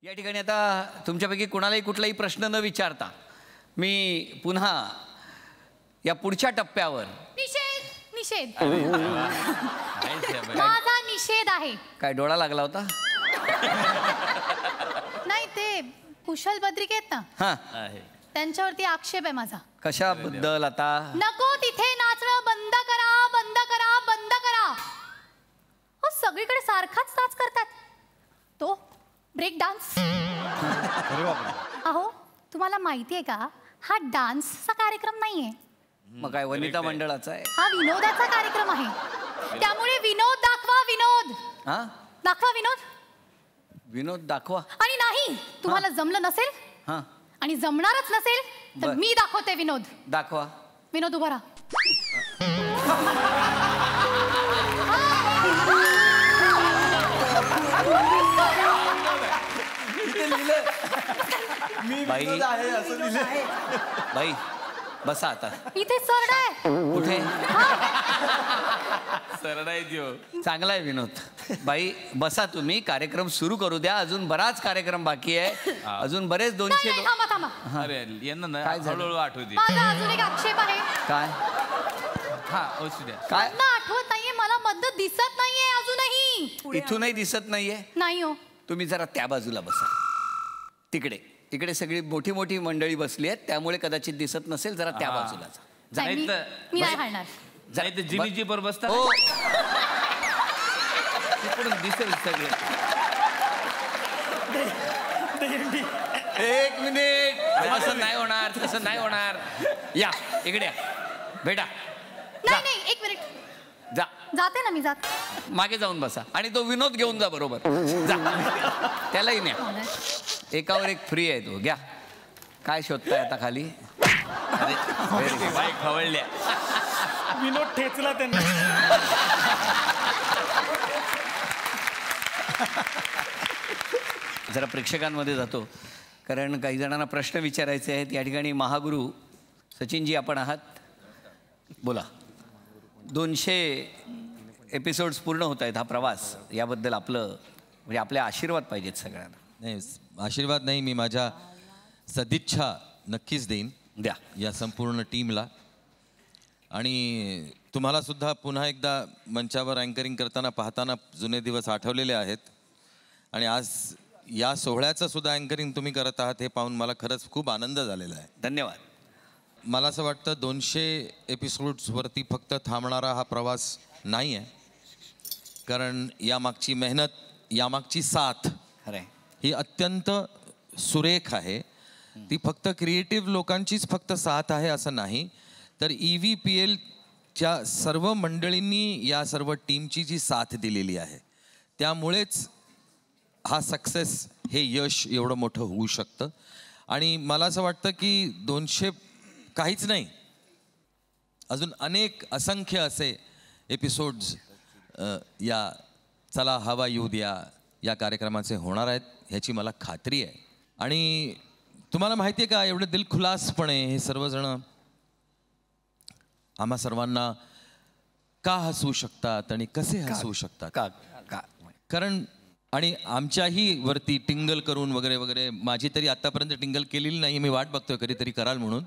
या ठिकाणी आता तुमच्यापैकी कुणालाही कुठलाही प्रश्न न विचारता मी पुन्हा या पुढच्या टप्प्यावर निषेध माझा निषेध आहे. काय डोळा लागला होता? नाही, ते कुशल बद्रिक आहेत ना, हां, त्यांच्यावरती आक्षेप आहे माझा. कशाबद्दल? आता नको तिथे नाचणं बंद करा, बंद करा, बंद करा. हो, सगळीकडे सारखाच नाच करतात. तो ब्रेक डान्स. अहो, तुम्हाला माहिती आहे का, हा डान्सचा कार्यक्रम नाहीये. मग काय वनिता मंडळाचा आहे? हा विनोदाचा कार्यक्रम आहे. त्यामुळे विनोद दाखवा, विनोद. हा, दाखवा विनोद. विनोद दाखवा. आणि नाही, तुम्हाला जमलं नसेल हां, आणि जमणारच नसेल तर बर. मी दाखवते विनोद. दाखवा. विनोद उभा राहा. बाई बाई बसा आता. इथे सरडा आहे. कुठे? सरळ आहे त्यो. चांगला आहे विनोद. बाई बसा, तुम्ही कार्यक्रम सुरू करू द्या. अजून बराच कार्यक्रम बाकी आहे. अजून बरेच 200 नाही, थांबा थांबा. अरे यांना ना काय झालं? हळूहळू आठवते. माझा अजून एक आक्षेप आहे. काय? हा, असू द्या. काय? मला आठवत नाहीये, मला मदत दिसत नाहीये अजूनही. इथूनही दिसत नाहीये? नाही हो. तुम्ही जरा त्या बाजूला बसा. तिकडे इकडे सगळी मोठी मोठी मंडळी बसली आहेत, त्यामुळे कदाचित दिसत नसेल. जरा त्या बाजूला जा. नाही, मी नाही हालणार. नाही तर जिमीची पर बसता हो, तिकडून दिसेल सगळे. एक मिनिट. असं नाही होणार, तसं नाही होणार. या इकडे या, भेटा. नाही नाही, एक मिनिट. जा, जाते ना मी, जात. मागे जाऊन बसा. आणि तो विनोद घेऊन जा बरोबर. जा, त्यालाही न्या. एकावर एक फ्री आहे तो. घ्या. काय शोधताय आता खाली? अरे बाई खवळल्या. विनोद ठेचला त्यांना. जरा प्रेक्षकांमध्ये जातो, कारण काही जणांना प्रश्न विचारायचे आहेत. या ठिकाणी महागुरु सचिनजी आपण आहात. बोला. 200 एपिसोड्स पूर्ण होत आहेत. हा प्रवास, याबद्दल आपलं म्हणजे आपले आशीर्वाद पाहिजेत सगळ्यांना. नाही, आशीर्वाद नाही, मी माझ्या सदिच्छा नक्कीच देईन द्या या संपूर्ण टीमला. आणि तुम्हाला सुद्धा पुन्हा एकदा मंचावर अँकरिंग करताना पाहताना जुने दिवस आठवलेले आहेत. आणि आज या सोहळ्याचं सुद्धा अँकरिंग तुम्ही करत आहात हे पाहून मला खरंच खूप आनंद झालेला आहे. धन्यवाद. मला असं वाटतं 200 एपिसोड्सवरती फक्त थांबणारा हा प्रवास नाही आहे, कारण यामागची मेहनत, यामागची साथ खरंय, ही अत्यंत सुरेख आहे. ती फक्त क्रिएटिव्ह लोकांचीच फक्त साथ आहे असं नाही, तर EVPLच्या सर्व मंडळींनी या सर्व टीमची जी साथ दिलेली आहे, त्यामुळेच हा सक्सेस, हे यश एवढं मोठं होऊ शकतं. आणि मला असं वाटतं की 200 काहीच नाही, अजून अनेक असंख्य असे एपिसोड्स या चला हवा येऊ द्या या कार्यक्रमाचे होणार आहेत, ह्याची मला खात्री आहे. आणि तुम्हाला माहिती आहे का, एवढं दिलखुलासपणे हे सर्वजण आम्हा सर्वांना का हसवू शकतात आणि कसे हसवू शकतात? कारण आणि आमच्याही वरती टिंगल करून वगैरे वगैरे, माझी तरी आतापर्यंत टिंगल केलेली नाही, मी वाट बघतोय कधीतरी कराल म्हणून,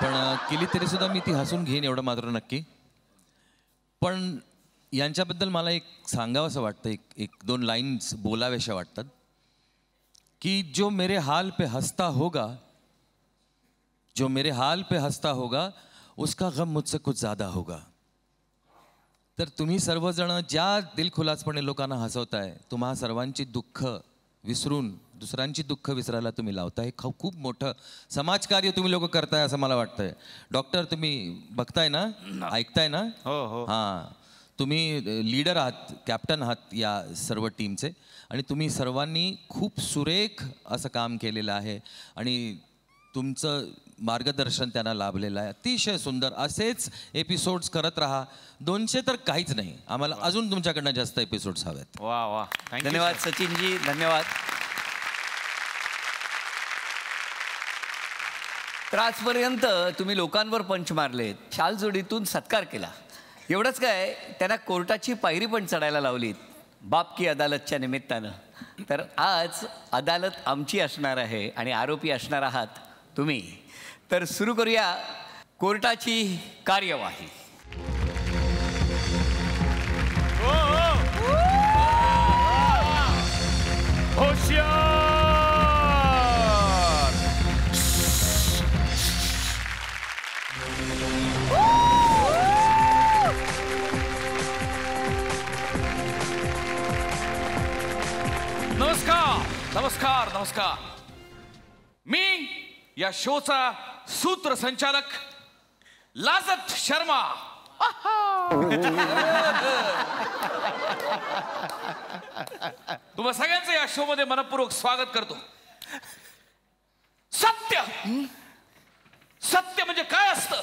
पण केली तरी सुद्धा मी ती हसून घेईन एवढं मात्र नक्की. पण यांच्याबद्दल मला एक सांगावंसं वाटतं, एक दोन लाईन्स बोलाव्याशा वाटतात की जो मेरे हाल पे हंसता होगा, जो मेरे हाल पे हंसता होगा, उसका गम मुझसे कुछ ज़्यादा होगा. तर तुम्ही सर्वजण ज्या दिलखुलासपणे लोकांना हसवताय, तुम्हा सर्वांची दुःख विसरून दुसऱ्यांची दुःख विसरायला तुम्ही लावताय. खूप मोठं समाजकार्य तुम्ही लोक करताय असं मला वाटतंय. डॉक्टर, तुम्ही बघताय ना, ऐकताय ना? हो हो. हां, तुम्ही लीडर आहात, कॅप्टन आहात या सर्व टीमचे, आणि तुम्ही सर्वांनी खूप सुरेख असं काम केलेलं आहे आणि तुमचं मार्गदर्शन त्यांना लाभलेलं आहे. अतिशय सुंदर. असेच एपिसोड्स करत राहा. 200 तर काहीच नाही, आम्हाला अजून तुमच्याकडनं जास्त एपिसोड्स हवेत. वा वा, धन्यवाद सचिनजी, धन्यवाद. तर आजपर्यंत तुम्ही लोकांवर पंच मारलेत, शालजोडीतून सत्कार केला. एवढंच काय, त्यांना कोर्टाची पायरी पण चढायला लावलीत बाप की अदालतच्या निमित्तानं. तर आज अदालत आमची असणार आहे आणि आरोपी असणार आहात तुम्ही. तर सुरू करूया कोर्टाची कार्यवाही. नमस्कार नमस्कार नमस्कार. मी या शोचा सूत्रसंचालक लाजत शर्मा तुम्हा सगळ्यांचं या शो मध्ये मनपूर्वक स्वागत करतो. सत्य सत्य म्हणजे काय असतं?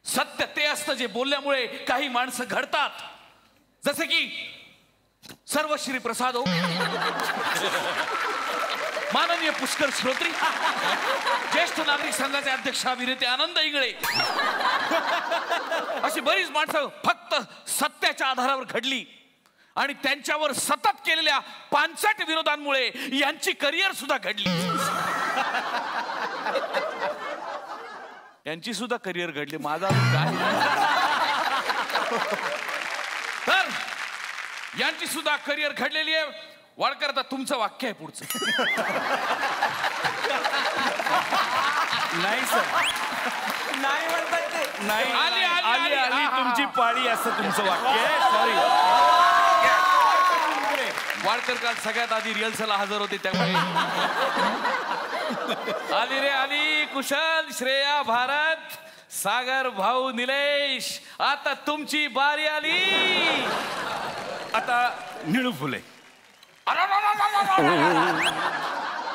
सत्य ते असतं जे बोलल्यामुळे काही माणसं घडतात. जसे की सर्वश्री प्रसाद हो, माननीय पुष्कर श्रोत्री, ज्येष्ठ नागरिक संघाचे अध्यक्ष अभिनेते आनंद इंगळे, अशी बरीच माणसं फक्त सत्याच्या आधारावर घडली आणि त्यांच्यावर सतत केलेल्या पानसट विरोधांमुळे यांची करिअर सुद्धा घडली. यांची सुद्धा करिअर घडली, माझा काय. तर यांची सुद्धा करिअर घडलेली आहे. वाडकर, आता तुमचं वाक्य आहे पुढचं. नाही सर, नाही म्हणतात ते. नाही, आली, आली, आली, आली. आली तुमची पाळी, असं तुमचं वाक्य आहे. सॉरी. वाडकर काल सगळ्यात आधी रिहर्सलला हजर होते, त्यामुळे आली रे आली. कुशल, श्रेया, भारत, सागर, भाऊ, निलेश, आता तुमची बारी आली. आता निळू फुले.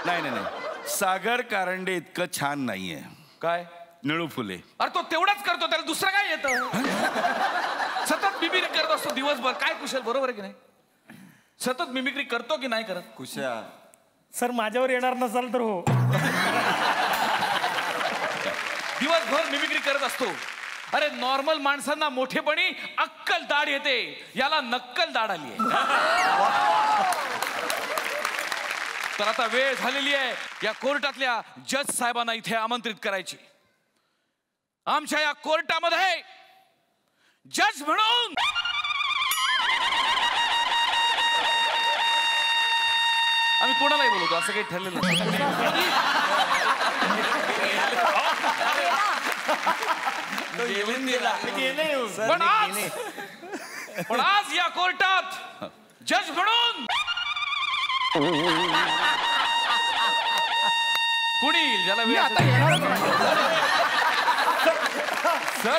नाही नाही नाही, सागर कारंडे इतकं छान नाहीये. काय निळू फुले. अरे तो तेवढाच करतो, त्याला दुसरं काय येतं? सतत मिमिक्री करत असतो दिवसभर. काय कुशल, बरोबर आहे की नाही? सतत मिमिक्री करतो की नाही करत? कुशा सर माझ्यावर येणार नसाल तर हो. दिवसभर मिमिक्री करत असतो. अरे नॉर्मल माणसांना मोठेपणी अक्कल दाढ येते, याला नक्कल दाढ आली आहे. तर आता वेळ झालेली आहे या कोर्टातल्या जज साहेबांना इथे आमंत्रित करायची. आमच्या या कोर्टामध्ये जज म्हणून आम्ही कोणालाही बोलवतो, असं काही ठरलेलं पण आज या कोर्टात जज म्हणून कुणी येईल ज्याला वेळ असेल? सर